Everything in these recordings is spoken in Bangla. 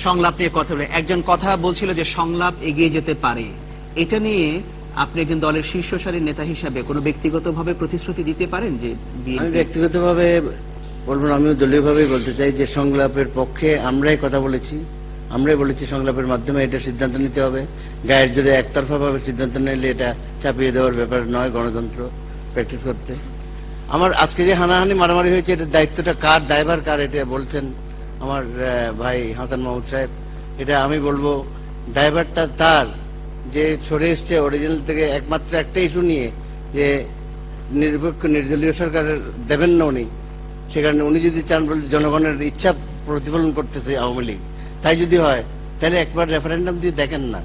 সংলাপ নিয়ে কথা বলে একজন কথা বলছিল যে সংলাপ এগিয়ে যেতে পারে, এটা নিয়ে আপনি একজন দলের শীর্ষ সারির নেতা হিসাবে কোনো ব্যক্তিগতভাবে প্রতিশ্রুতি দিতে পারেন যে আমি ব্যক্তিগতভাবে বলবো না, আমিও দলীয়ভাবেই বলতে চাই যে সংলাপের পক্ষে আমরাই কথা বলেছি, আমরাই বলেছি সংলাপের মাধ্যমে এটা সিদ্ধান্ত নিতে হবে। গায়ের জোরে একতরফা ভাবে সিদ্ধান্ত নিলে এটা চাপিয়ে দেওয়ার ব্যাপার নয়, গণতন্ত্র প্র্যাকটিস করতে। আমার আজকে যে হানাহানি মারামারি হয়েছে এটার দায়িত্বটা কার, দায়ভার কার, এটা বলছেন আমার ভাই হাসান মাহমুদ সাহেব। এটা আমি বলবো দায়ভারটা তার যে সরে এসছে অরিজিনাল থেকে একমাত্র একটা ইস্যু নিয়ে যে নিরপেক্ষ নির্দলীয় সরকার দেবেন না উনি, সে কারণে উনি যদি চান বলে জনগণের ইচ্ছা প্রতিফলন করতেছে আওয়ামী লীগ, তাই যদি হয় তাহলে একবার রেফারেন্ডাম দিয়ে দেখেন না,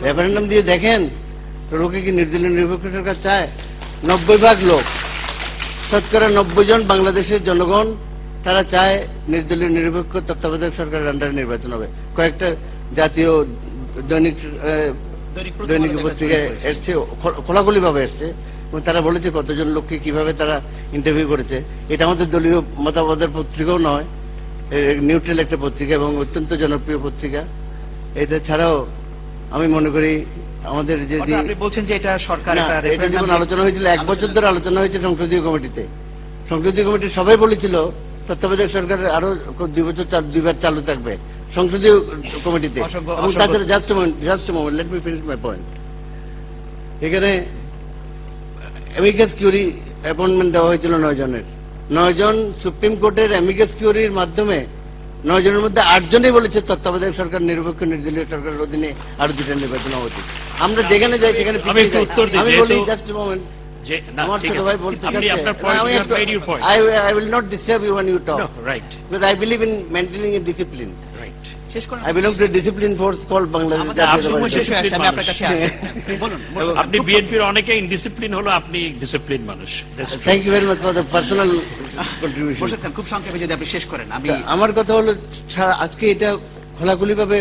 রেফারেন্ডাম দিয়ে দেখেন লোকে কি নির্দলীয় নিরপেক্ষ সরকার চায়। 90% লোক, শতকরা 90 জন বাংলাদেশের জনগণ তারা চায় নির্দলীয় নিরপেক্ষ তত্ত্বাবধায়ক সরকারের আন্ডারে নির্বাচন হবে। কয়েকটা জাতীয় দৈনিক পত্রিকায় এসছে, খোলাখুলি ভাবে এসছে, এবং তারা বলেছে কতজন লোককে কিভাবে তারা ইন্টারভিউ করেছে। এটা আমাদের দলীয় মতামতের পত্রিকাও নয়, নিউট্রাল একটা পত্রিকা এবং অত্যন্ত জনপ্রিয় পত্রিকা। এটা ছাড়াও আমি মনে করি আমাদের যদি আপনি বলছেন যে এটা সরকার এটা যখন আলোচনা হয়েছিল 1 বছর ধরে আলোচনা হয়েছে সংসদীয় কমিটিতে, সংসদীয় কমিটির সবাই বলেছিল তত্ত্বাবধায়ক সরকারের আরো 2 বছর 2বার চালু থাকবে সংসদীয় কমিটিতে। এবং তাছাড়া just moment let me finish my point. এখানে অ্যামিকাস কিউরি অ্যাপয়েন্টমেন্ট দেওয়া হয়েছিল 9 জনের, 9 জন সুপ্রিম কোর্টের অ্যামিকাস কিউরির মাধ্যমে 9 জনের মধ্যে 8 জনই বলেছে তত্ত্বাবধায়ক সরকার নিরপেক্ষ নির্দলীয় সরকারের অধীনে আরো 2টা নির্বাচন হওয়া উচিত। আমরা যেখানে যাই সেখানে আমি বলি জাস্ট মোমেন্ট, আমার ছোট ভাই বলতে চাচ্ছে I will not disturb you when you talk, because I believe in maintaining a discipline. I belong to a disciplined force called Bangladesh. আপনি বিএনপির অনেকে ইনডিসিপ্লিন হলো, আপনি ডিসিপ্লিন মানুষ। Thank you very much for the personal contribution. খুব সংক্ষেপে যদি আপনি শেষ করেন। আমার কথা হলো আজকে এটা খোলাখুলি ভাবে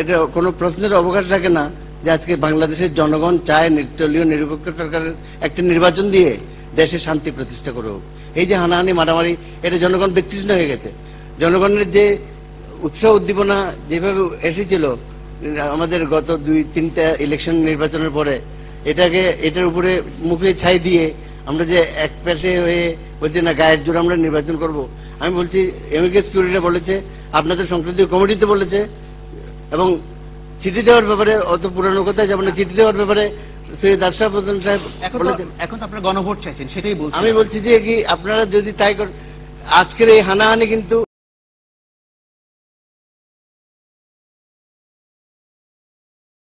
এটা কোনো প্রশ্নের অবকাশ রাখে না যে আজকে বাংলাদেশের জনগণ চায় নির্দলীয় নিরপেক্ষ সরকারের একটা নির্বাচন দিয়ে দেশে শান্তি প্রতিষ্ঠা করুক। এই যে হানাহানি মারামারি এটা জনগণ বিতৃষ্ণ হয়ে গেছে। জনগণের যে উৎসাহ উদ্দীপনা যেভাবে এসেছিল আমাদের গত 2-3টা ইলেকশন নির্বাচনের পরে, এটার উপরে মুখে ছাই দিয়ে আমরা যে এক পাশে হয়ে বলছি না গায়ের জোরে আমরা নির্বাচন করব। আমি বলছি অ্যামিকাস কিউরিরা বলেছে, আপনাদের সংসদীয় কমিটিতে বলেছে, এবং চিঠি দেওয়ার ব্যাপারে অত পুরানো কথায় যাবো না, চিঠি দেওয়ার ব্যাপারে সৈয়দ আশরাফ হোসেন সাহেব বলেছেন। এখন আপনারা গণভোট চাইছেন, সেটাই বলছি। আমি বলছি যে কি আপনারা যদি তাই করেন, আজকের এই হানাহানি কিন্তু